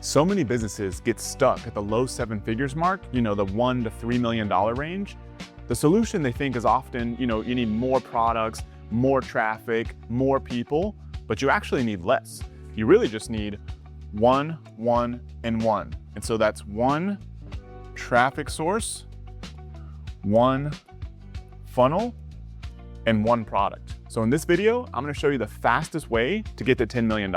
So many businesses get stuck at the low seven figures mark, the $1 to $3 million range. The solution they think is often, you need more products, more traffic, more people, but you actually need less. You really just need one, and one. And so that's one traffic source, one funnel, and one product. So in this video, I'm gonna show you the fastest way to get to $10 million.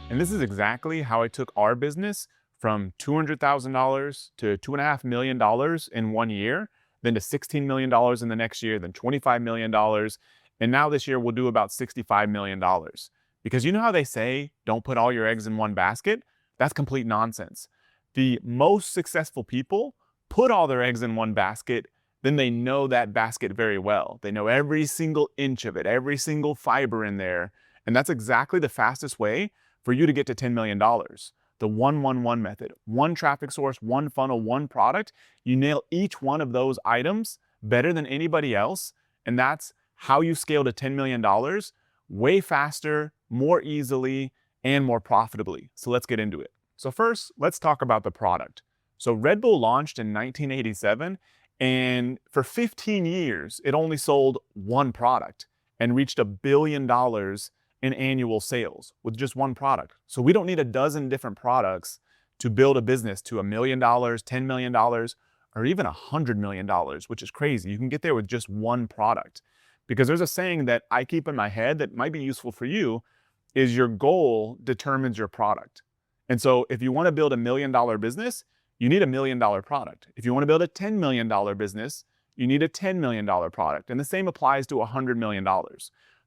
And this is exactly how I took our business from $200,000 to $2.5 million in 1 year, then to $16 million in the next year, then $25 million. And now this year we'll do about $65 million. Because you know how they say, don't put all your eggs in one basket? That's complete nonsense. The most successful people put all their eggs in one basket, then they know that basket very well. They know every single inch of it, every single fiber in there. And that's exactly the fastest way for you to get to $10 million. The 1-1-1 method, one traffic source, one funnel, one product. You nail each one of those items better than anybody else. And that's how you scale to $10 million way faster, more easily, and more profitably. So let's get into it. So first, let's talk about the product. So Red Bull launched in 1987, and for 15 years, it only sold one product and reached $1 billion in annual sales with just one product. So we don't need a dozen different products to build a business to $1 million, $10 million, or even $100 million, which is crazy. You can get there with just one product. Because there's a saying that I keep in my head that might be useful for you, is your goal determines your product. And so if you want to build $1 million business, you need $1 million product. If you want to build a $10 million business, you need a $10 million product. And the same applies to $100 million.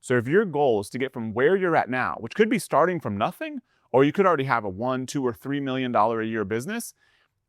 So if your goal is to get from where you're at now, which could be starting from nothing, or you could already have a $1, $2, or $3 million a year business,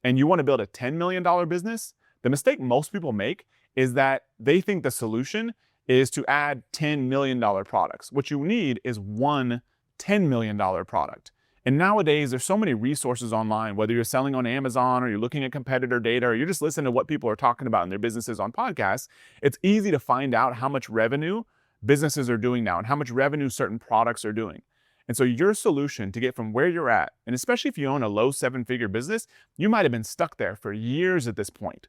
and you want to build a $10 million business, the mistake most people make is that they think the solution is to add $10 million products. What you need is one $10 million product. And nowadays, there's so many resources online, whether you're selling on Amazon or you're looking at competitor data or you're just listening to what people are talking about in their businesses on podcasts, it's easy to find out how much revenue businesses are doing now and how much revenue certain products are doing. And so your solution to get from where you're at, and especially if you own a low seven-figure business, you might have been stuck there for years at this point.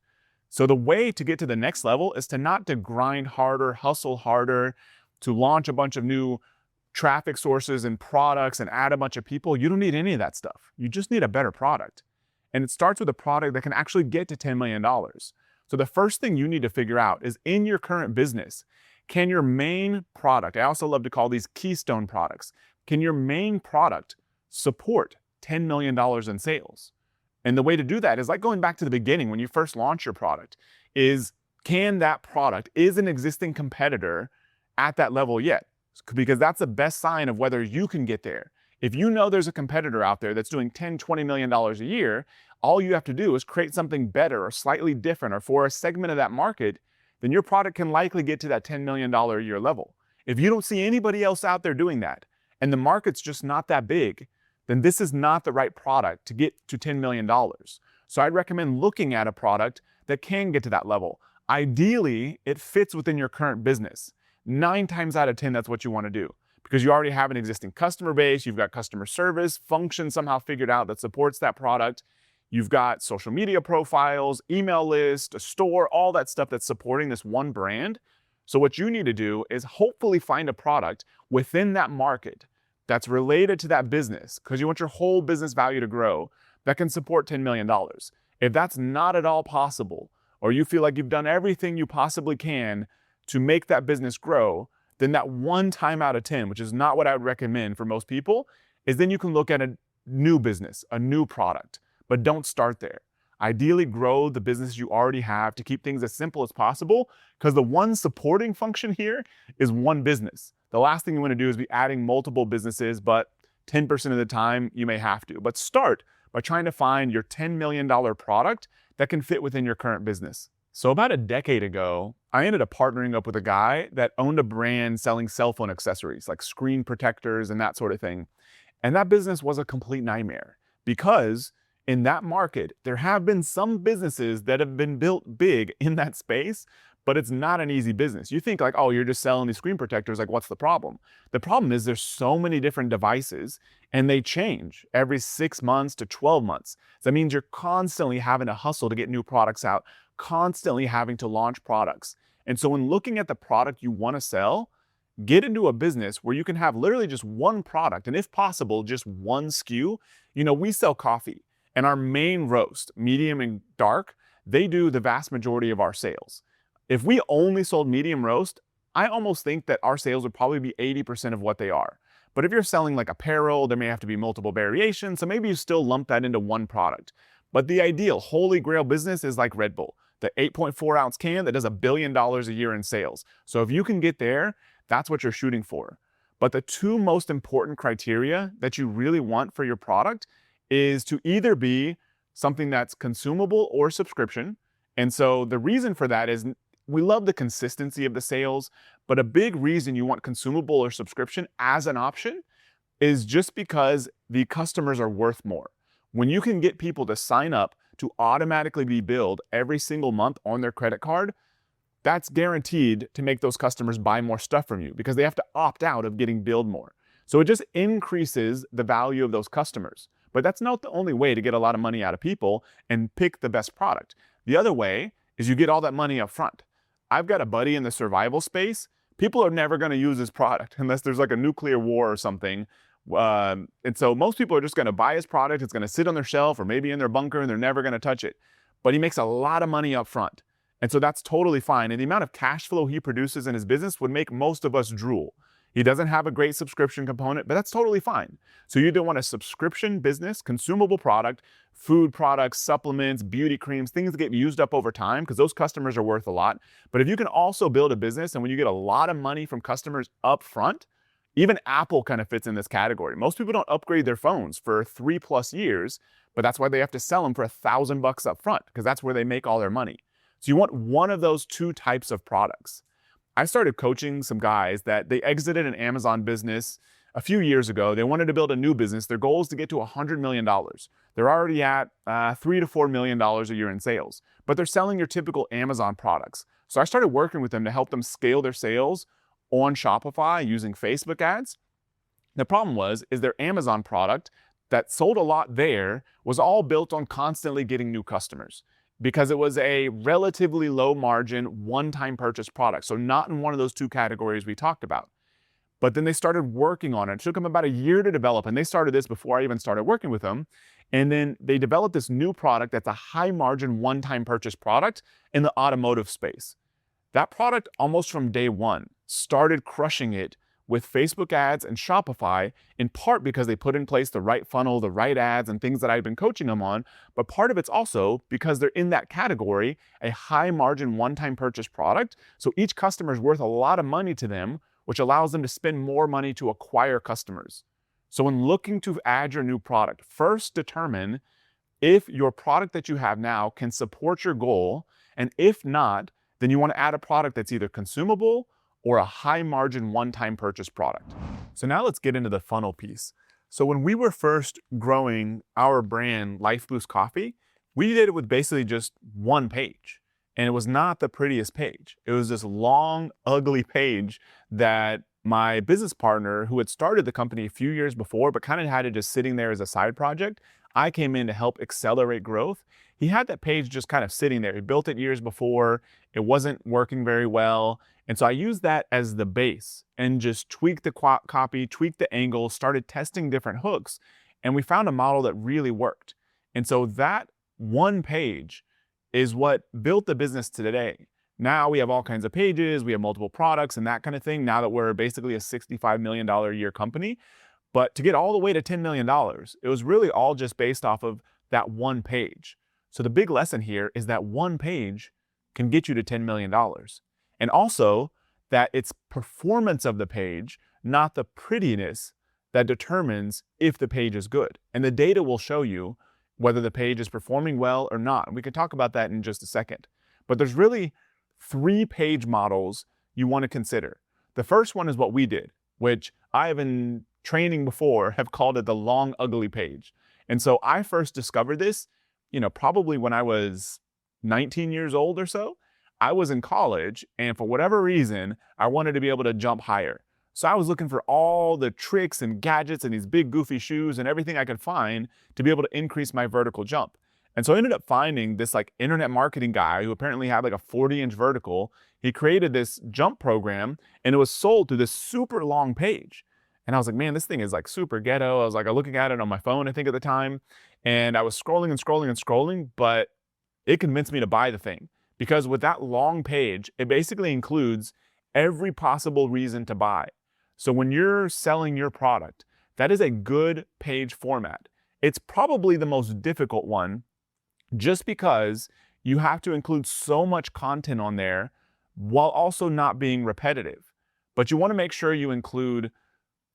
So the way to get to the next level is to not to grind harder, hustle harder, to launch a bunch of new traffic sources and products and add a bunch of people. You don't need any of that stuff. You just need a better product. And it starts with a product that can actually get to $10 million. So the first thing you need to figure out is in your current business, can your main product, I also love to call these keystone products, can your main product support $10 million in sales? And the way to do that is like going back to the beginning when you first launch your product, is can that product, is an existing competitor at that level yet? Because that's the best sign of whether you can get there. If you know there's a competitor out there that's doing $10, $20 million a year, all you have to do is create something better or slightly different or for a segment of that market, then your product can likely get to that $10 million a year level. If you don't see anybody else out there doing that, and the market's just not that big, then this is not the right product to get to $10 million. So I'd recommend looking at a product that can get to that level. Ideally, it fits within your current business. 9 times out of 10, that's what you want to do because you already have an existing customer base, you've got customer service function somehow figured out that supports that product. You've got social media profiles, email list, a store, all that stuff that's supporting this one brand. So what you need to do is hopefully find a product within that market that's related to that business because you want your whole business value to grow that can support $10 million. If that's not at all possible, or you feel like you've done everything you possibly can to make that business grow, then that 1 time out of 10, which is not what I would recommend for most people, is then you can look at a new business, a new product, but don't start there. Ideally grow the business you already have to keep things as simple as possible because the one supporting function here is one business. The last thing you want to do is be adding multiple businesses, but 10% of the time you may have to. But start by trying to find your $10 million product that can fit within your current business. So about a decade ago, I ended up partnering up with a guy that owned a brand selling cell phone accessories like screen protectors and that sort of thing. And that business was a complete nightmare because in that market, there have been some businesses that have been built big in that space, but it's not an easy business. You think like, oh, you're just selling these screen protectors, like what's the problem? The problem is there's so many different devices and they change every 6 months to 12 months. So that means you're constantly having to hustle to get new products out, constantly having to launch products. And so when looking at the product you want to sell, get into a business where you can have literally just one product and if possible, just one SKU. We sell coffee and our main roast, medium and dark, they do the vast majority of our sales. If we only sold medium roast, I almost think that our sales would probably be 80% of what they are. But if you're selling like apparel, there may have to be multiple variations, so maybe you still lump that into one product. But the ideal holy grail business is like Red Bull, the 8.4 ounce can that does $1 billion a year in sales. So if you can get there, that's what you're shooting for. But the two most important criteria that you really want for your product is to either be something that's consumable or subscription. And so the reason for that is we love the consistency of the sales, but a big reason you want consumable or subscription as an option is just because the customers are worth more. When you can get people to sign up to automatically be billed every single month on their credit card, that's guaranteed to make those customers buy more stuff from you because they have to opt out of getting billed more. So it just increases the value of those customers. But that's not the only way to get a lot of money out of people and pick the best product. The other way is you get all that money up front. I've got a buddy in the survival space. People are never going to use his product unless there's like a nuclear war or something. And so most people are just going to buy his product. It's going to sit on their shelf or maybe in their bunker and they're never going to touch it. But he makes a lot of money up front. And so that's totally fine. And the amount of cash flow he produces in his business would make most of us drool. He doesn't have a great subscription component, but that's totally fine. So you either want a subscription business, consumable product, food products, supplements, beauty creams, things that get used up over time because those customers are worth a lot. But if you can also build a business and when you get a lot of money from customers up front, even Apple kind of fits in this category. Most people don't upgrade their phones for 3+ years, but that's why they have to sell them for $1,000 up front because that's where they make all their money. So you want one of those two types of products. I started coaching some guys that they exited an Amazon business a few years ago. They wanted to build a new business. Their goal is to get to $100 million. They're already at $3 to $4 million a year in sales, but they're selling your typical Amazon products. So I started working with them to help them scale their sales on Shopify using Facebook ads. The problem is their Amazon product that sold a lot there was all built on constantly getting new customers, because it was a relatively low margin, one-time purchase product. So not in one of those two categories we talked about. But then they started working on it. It took them about a year to develop. And they started this before I even started working with them. And then they developed this new product that's a high margin, one-time purchase product in the automotive space. That product almost from day one started crushing it with Facebook ads and Shopify, in part because they put in place the right funnel, the right ads, and things that I've been coaching them on. But part of it's also because they're in that category, a high margin one-time purchase product. So each customer is worth a lot of money to them, which allows them to spend more money to acquire customers. So when looking to add your new product, first determine if your product that you have now can support your goal. And if not, then you want to add a product that's either consumable or a high margin one-time purchase product. So now let's get into the funnel piece. So when we were first growing our brand, Life Boost Coffee, we did it with basically just one page. And it was not the prettiest page. It was this long, ugly page that my business partner, who had started the company a few years before, but kind of had it just sitting there as a side project, I came in to help accelerate growth. He had that page just kind of sitting there. He built it years before. It wasn't working very well. And so I used that as the base and just tweaked the copy, tweaked the angle, started testing different hooks. And we found a model that really worked. And so that one page is what built the business to today. Now we have all kinds of pages, we have multiple products and that kind of thing, now that we're basically a $65 million a year company. But to get all the way to $10 million, it was really all just based off of that one page. So the big lesson here is that one page can get you to $10 million. And also that it's performance of the page, not the prettiness, that determines if the page is good. And the data will show you whether the page is performing well or not. And we can talk about that in just a second. But there's really 3 page models you want to consider. The first one is what we did, which I have in training before have called it the long, ugly page. And so I first discovered this, probably when I was 19 years old or so. I was in college, and for whatever reason, I wanted to be able to jump higher. So I was looking for all the tricks and gadgets and these big goofy shoes and everything I could find to be able to increase my vertical jump. And so I ended up finding this like internet marketing guy who apparently had like a 40-inch vertical. He created this jump program and it was sold through this super long page. And I was like, man, this thing is like super ghetto. I was like, looking at it on my phone, I think at the time, and I was scrolling and scrolling and scrolling, but it convinced me to buy the thing because with that long page, it basically includes every possible reason to buy. So when you're selling your product, that is a good page format. It's probably the most difficult one just because you have to include so much content on there while also not being repetitive. But you want to make sure you include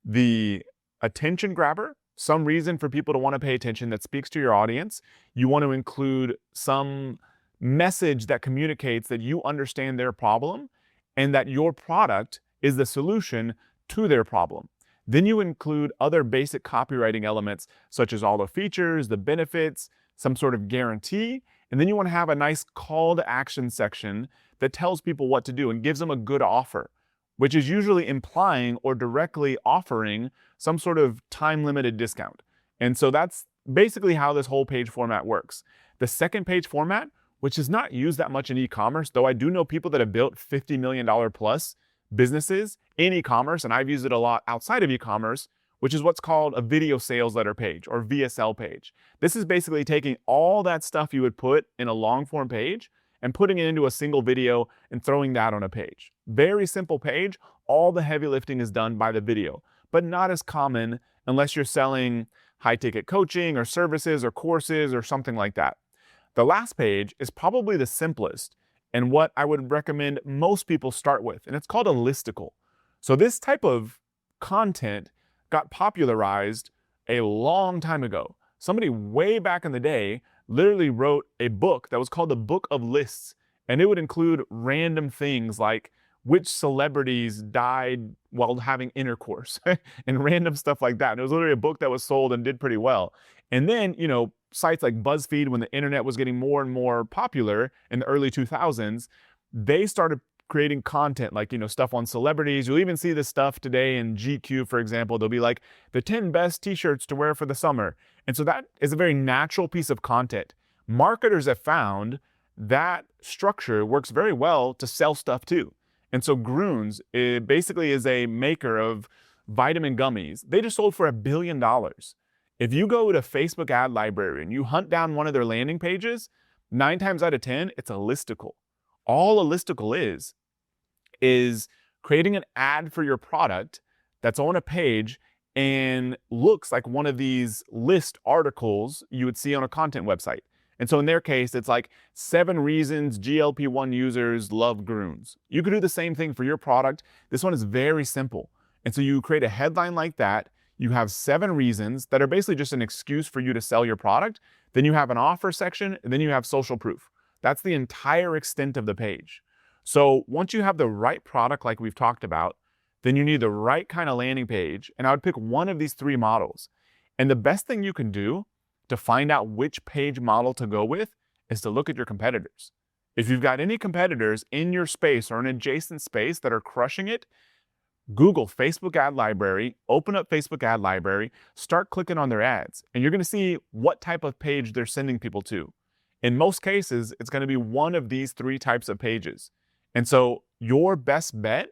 the attention grabber, some reason for people to want to pay attention that speaks to your audience. You want to include some message that communicates that you understand their problem and that your product is the solution to their problem. Then you include other basic copywriting elements such as all the features, the benefits, some sort of guarantee, and then you want to have a nice call to action section that tells people what to do and gives them a good offer, which is usually implying or directly offering some sort of time-limited discount. And so that's basically how this whole page format works. The second page format, which is not used that much in e-commerce, though I do know people that have built $50 million plus businesses in e-commerce, and I've used it a lot outside of e-commerce, which is what's called a video sales letter page or VSL page. This is basically taking all that stuff you would put in a long form page and putting it into a single video and throwing that on a page. Very simple page. All the heavy lifting is done by the video, but not as common unless you're selling high ticket coaching or services or courses or something like that. The last page is probably the simplest and what I would recommend most people start with, and it's called a listicle. So this type of content got popularized a long time ago. Somebody way back in the day literally wrote a book that was called the Book of Lists, and it would include random things like which celebrities died while having intercourse and random stuff like that. And it was literally a book that was sold and did pretty well. And then, sites like BuzzFeed, when the internet was getting more and more popular in the early 2000s, they started creating content like, stuff on celebrities. You'll even see this stuff today in GQ, for example. They'll be like the 10 best t-shirts to wear for the summer. And so that is a very natural piece of content. Marketers have found that structure works very well to sell stuff too. And so Groons, it basically is a maker of vitamin gummies. They just sold for $1 billion. If you go to Facebook ad library and you hunt down one of their landing pages, 9 times out of 10, it's a listicle. All a listicle is creating an ad for your product that's on a page and looks like one of these list articles you would see on a content website. And so in their case, it's like 7 reasons GLP-1 users love Groons. You could do the same thing for your product. This one is very simple. And so you create a headline like that. You have 7 reasons that are basically just an excuse for you to sell your product. Then you have an offer section, and then you have social proof. That's the entire extent of the page. So once you have the right product like we've talked about, then you need the right kind of landing page. And I would pick one of these 3 models. And the best thing you can do to find out which page model to go with is to look at your competitors. If you've got any competitors in your space or an adjacent space that are crushing it, Google Facebook ad library, open up Facebook ad library, start clicking on their ads, and you're going to see what type of page they're sending people to. In most cases, it's going to be one of these 3 types of pages. And so your best bet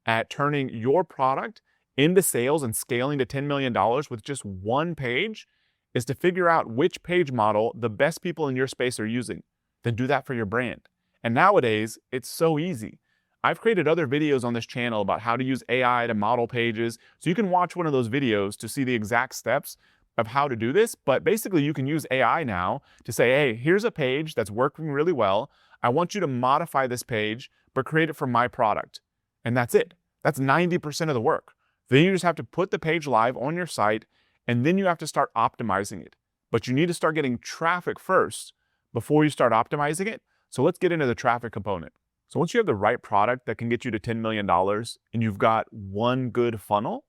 at turning your product into sales and scaling to $10 million with just one page is to figure out which page model the best people in your space are using. Then do that for your brand. And nowadays, it's so easy. I've created other videos on this channel about how to use AI to model pages. So you can watch one of those videos to see the exact steps of how to do this. But basically, you can use AI now to say, hey, here's a page that's working really well. I want you to modify this page, but create it for my product. And that's it. That's 90% of the work. Then you just have to put the page live on your site, and then you have to start optimizing it. But you need to start getting traffic first before you start optimizing it. So let's get into the traffic component. So once you have the right product that can get you to $10 million and you've got one good funnel,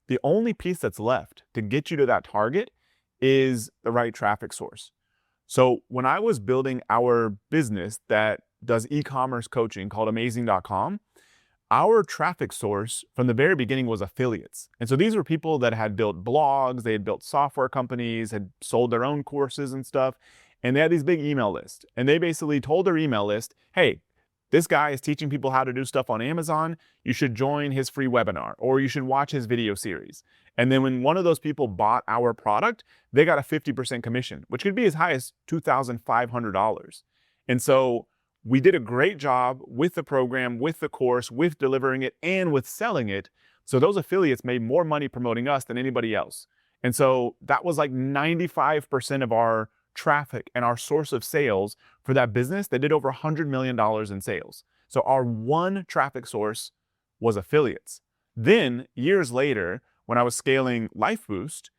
the only piece that's left to get you to that target is the right traffic source. So when I was building our business that does e-commerce coaching called amazing.com. Our traffic source from the very beginning was affiliates. And so these were people that had built blogs, they had built software companies, had sold their own courses and stuff. And they had these big email lists. And they basically told their email list, hey, this guy is teaching people how to do stuff on Amazon. You should join his free webinar, or you should watch his video series. And then when one of those people bought our product, they got a 50% commission, which could be as high as $2,500. And so we did a great job with the program, with the course, with delivering it, and with selling it. So those affiliates made more money promoting us than anybody else. And so that was like 95% of our traffic and our source of sales for that business that did over $100 million in sales. So our one traffic source was affiliates. Then years later, when I was scaling LifeBoost,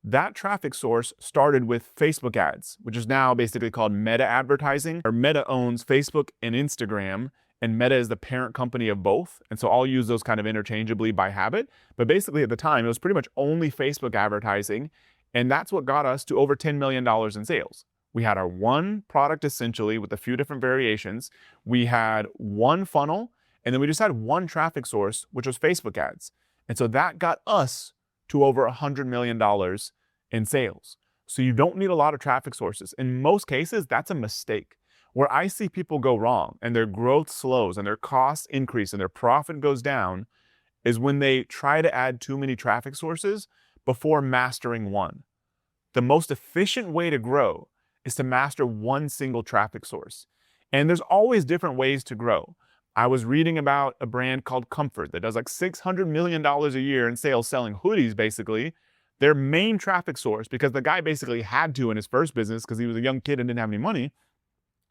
that traffic source started with Facebook ads, which is now basically called Meta advertising. Or Meta owns Facebook and Instagram, and Meta is the parent company of both. And so I'll use those kind of interchangeably by habit. But basically at the time, it was pretty much only Facebook advertising. And that's what got us to over $10 million in sales. We had our one product essentially with a few different variations. We had one funnel, and then we just had one traffic source, which was Facebook ads. And so that got us to over $100 million in sales. So you don't need a lot of traffic sources. In most cases, that's a mistake. Where I see people go wrong and their growth slows and their costs increase and their profit goes down is when they try to add too many traffic sources before mastering one. The most efficient way to grow is to master one single traffic source. And there's always different ways to grow. I was reading about a brand called Comfort that does like $600 million a year in sales selling hoodies, basically. Their main traffic source, because the guy basically had to in his first business because he was a young kid and didn't have any money,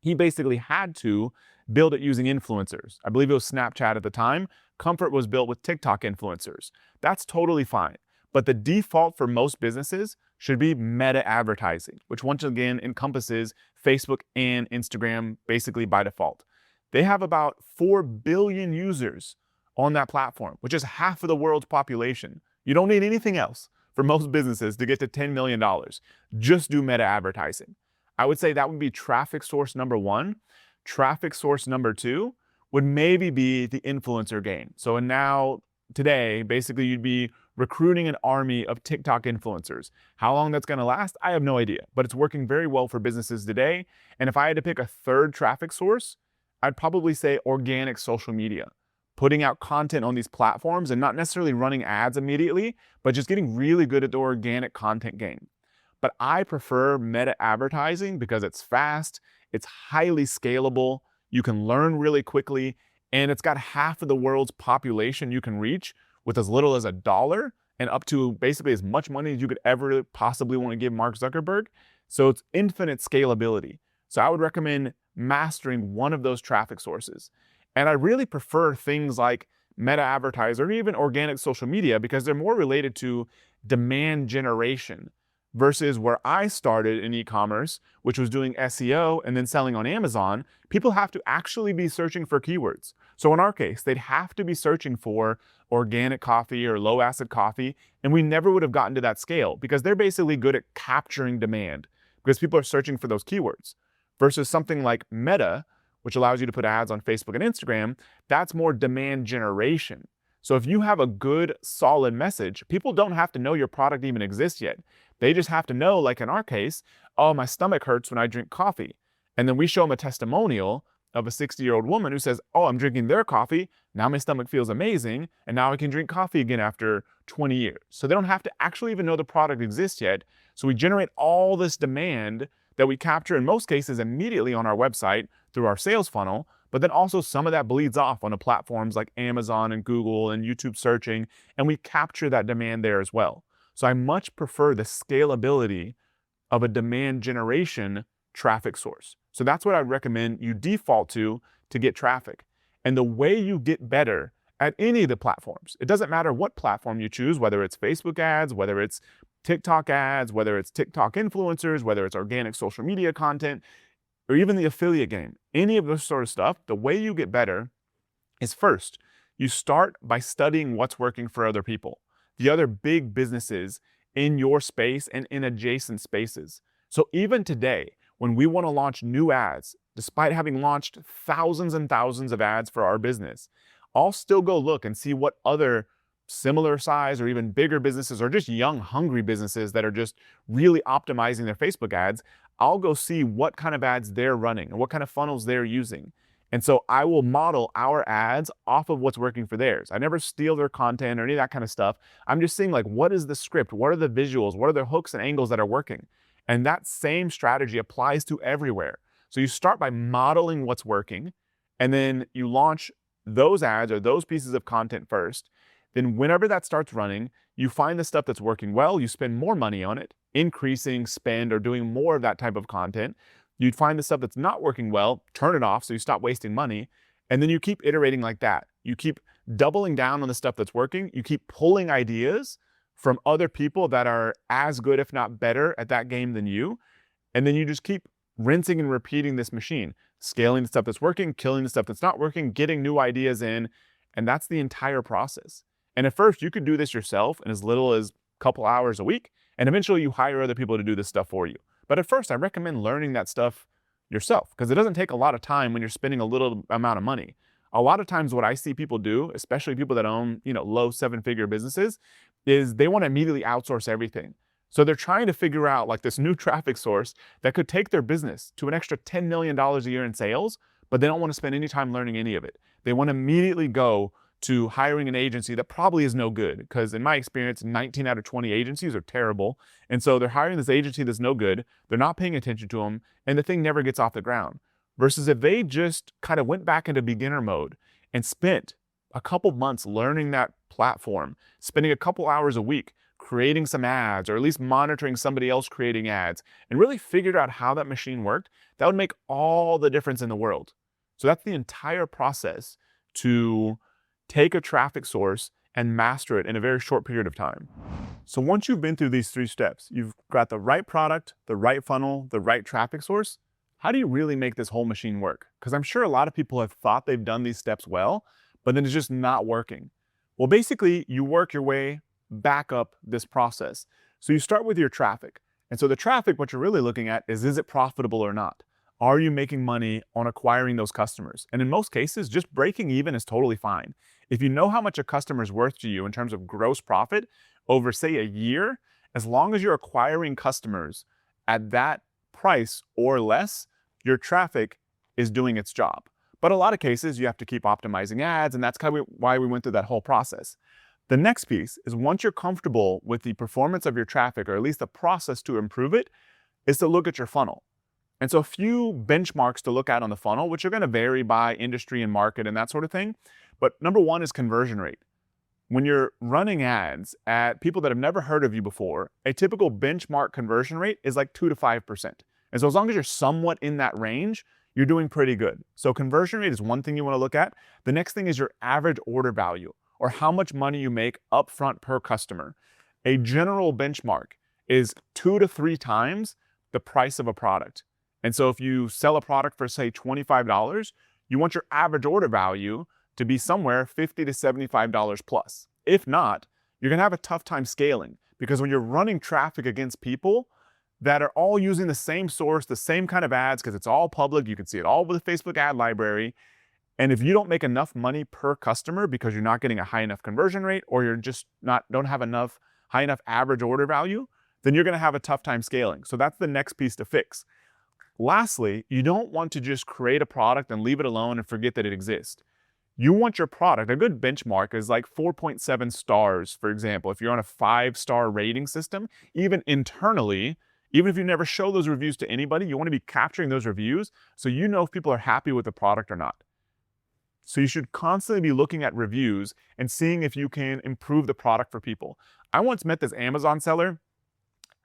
he basically had to build it using influencers. I believe it was Snapchat at the time. Comfort was built with TikTok influencers. That's totally fine. But the default for most businesses should be Meta advertising, which once again encompasses Facebook and Instagram basically by default. They have about 4 billion users on that platform, which is half of the world's population. You don't need anything else for most businesses to get to $10 million. Just do Meta advertising. I would say that would be traffic source number one. Traffic source number two would maybe be the influencer game. So now, today, basically you'd be recruiting an army of TikTok influencers. How long that's gonna last, I have no idea, but it's working very well for businesses today. And if I had to pick a third traffic source, I'd probably say organic social media. Putting out content on these platforms and not necessarily running ads immediately, but just getting really good at the organic content game. But I prefer Meta advertising because it's fast, it's highly scalable, you can learn really quickly, and it's got half of the world's population you can reach with as little as $1 and up to basically as much money as you could ever possibly want to give Mark Zuckerberg. So it's infinite scalability. So I would recommend mastering one of those traffic sources. And I really prefer things like Meta advertiser or even organic social media because they're more related to demand generation versus where I started in e-commerce, which was doing SEO and then selling on Amazon. People have to actually be searching for keywords. So in our case, they'd have to be searching for organic coffee or low acid coffee, and we never would have gotten to that scale because they're basically good at capturing demand because people are searching for those keywords. Versus something like Meta, which allows you to put ads on Facebook and Instagram, that's more demand generation. So if you have a good, solid message, people don't have to know your product even exists yet. They just have to know, like in our case, oh, my stomach hurts when I drink coffee. And then we show them a testimonial of a 60-year-old woman who says, oh, I'm drinking their coffee, now my stomach feels amazing, and now I can drink coffee again after 20 years. So they don't have to actually even know the product exists yet. So we generate all this demand that we capture in most cases immediately on our website through our sales funnel, but then also some of that bleeds off onto platforms like Amazon and Google and YouTube searching, and we capture that demand there as well. So I much prefer the scalability of a demand generation traffic source. So that's what I'd recommend you default to get traffic. And the way you get better at any of the platforms, it doesn't matter what platform you choose, whether it's Facebook ads, whether it's TikTok ads, whether it's TikTok influencers, whether it's organic social media content, or even the affiliate game, any of this sort of stuff, the way you get better is first, you start by studying what's working for other people, the other big businesses in your space and in adjacent spaces. So even today, when we want to launch new ads, despite having launched thousands and thousands of ads for our business, I'll still go look and see what other similar size or even bigger businesses or just young, hungry businesses that are just really optimizing their Facebook ads. I'll go see what kind of ads they're running and what kind of funnels they're using. And so I will model our ads off of what's working for theirs. I never steal their content or any of that kind of stuff. I'm just seeing like, what is the script? What are the visuals? What are the hooks and angles that are working? And that same strategy applies to everywhere. So you start by modeling what's working, and then you launch those ads or those pieces of content first. Then whenever that starts running, you find the stuff that's working well, you spend more money on it, increasing spend or doing more of that type of content. You'd find the stuff that's not working well, turn it off so you stop wasting money, and then you keep iterating like that. You keep doubling down on the stuff that's working. You keep pulling ideas from other people that are as good, if not better, at that game than you, and then you just keep rinsing and repeating this machine, scaling the stuff that's working, killing the stuff that's not working, getting new ideas in, and that's the entire process. And at first, you could do this yourself in as little as a couple hours a week, and eventually you hire other people to do this stuff for you. But at first, I recommend learning that stuff yourself because it doesn't take a lot of time when you're spending a little amount of money. A lot of times what I see people do, especially people that own, low seven-figure businesses, is they want to immediately outsource everything. So they're trying to figure out like this new traffic source that could take their business to an extra $10 million a year in sales, but they don't want to spend any time learning any of it. They want to immediately go to hiring an agency that probably is no good because in my experience, 19 out of 20 agencies are terrible. And so they're hiring this agency that's no good. They're not paying attention to them and the thing never gets off the ground. Versus if they just kind of went back into beginner mode and spent a couple months learning that platform, spending a couple hours a week creating some ads or at least monitoring somebody else creating ads and really figured out how that machine worked, that would make all the difference in the world. So that's the entire process to take a traffic source and master it in a very short period of time. So once you've been through these 3 steps, you've got the right product, the right funnel, the right traffic source, how do you really make this whole machine work? Because I'm sure a lot of people have thought they've done these steps well, but then it's just not working. Well, basically, you work your way back up this process. So you start with your traffic. And so the traffic, what you're really looking at is it profitable or not? Are you making money on acquiring those customers? And in most cases, just breaking even is totally fine. If you know how much a customer is worth to you in terms of gross profit over, say, a year, as long as you're acquiring customers at that price or less, your traffic is doing its job. But a lot of cases, you have to keep optimizing ads, and that's kind of why we went through that whole process. The next piece is once you're comfortable with the performance of your traffic, or at least the process to improve it, is to look at your funnel. And so a few benchmarks to look at on the funnel, which are going to vary by industry and market and that sort of thing. But number one is conversion rate. When you're running ads at people that have never heard of you before, a typical benchmark conversion rate is like 2 to 5%. And so as long as you're somewhat in that range, you're doing pretty good. So conversion rate is one thing you want to look at. The next thing is your average order value, or how much money you make upfront per customer. A general benchmark is 2 to 3 times the price of a product. And so if you sell a product for, say, $25, you want your average order value to be somewhere $50 to $75 plus. If not, you're gonna have a tough time scaling because when you're running traffic against people that are all using the same source, the same kind of ads, because it's all public, you can see it all with the Facebook ad library. And if you don't make enough money per customer because you're not getting a high enough conversion rate or you're just don't have enough high enough average order value, then you're gonna have a tough time scaling. So that's the next piece to fix. Lastly, you don't want to just create a product and leave it alone and forget that it exists. You want your product, a good benchmark is like 4.7 stars, for example. If you're on a 5-star rating system, even internally, even if you never show those reviews to anybody, you want to be capturing those reviews so you know if people are happy with the product or not. So you should constantly be looking at reviews and seeing if you can improve the product for people. I once met this Amazon seller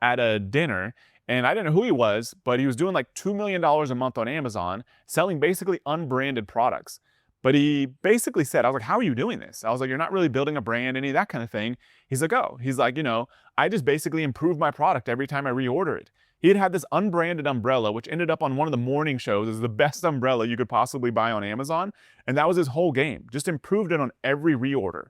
at a dinner, and I didn't know who he was, but he was doing like $2 million a month on Amazon, selling basically unbranded products. But he basically said, I was like, how are you doing this? I was like, you're not really building a brand, any of that kind of thing. He's like, I just basically improve my product every time I reorder it. He had this unbranded umbrella, which ended up on one of the morning shows as the best umbrella you could possibly buy on Amazon. And that was his whole game, just improved it on every reorder.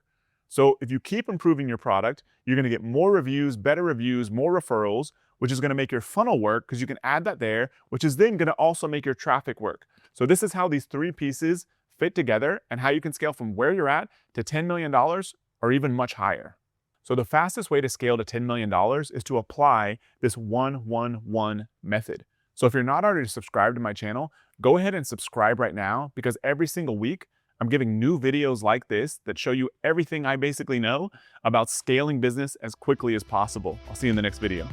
So if you keep improving your product, you're gonna get more reviews, more referrals, which is gonna make your funnel work because you can add that there, which is then gonna also make your traffic work. So this is how these three pieces fit together and how you can scale from where you're at to $10 million or even much higher. So the fastest way to scale to $10 million is to apply this 1-1-1 method. So if you're not already subscribed to my channel, go ahead and subscribe right now, because every single week I'm giving new videos like this that show you everything I basically know about scaling business as quickly as possible. I'll see you in the next video.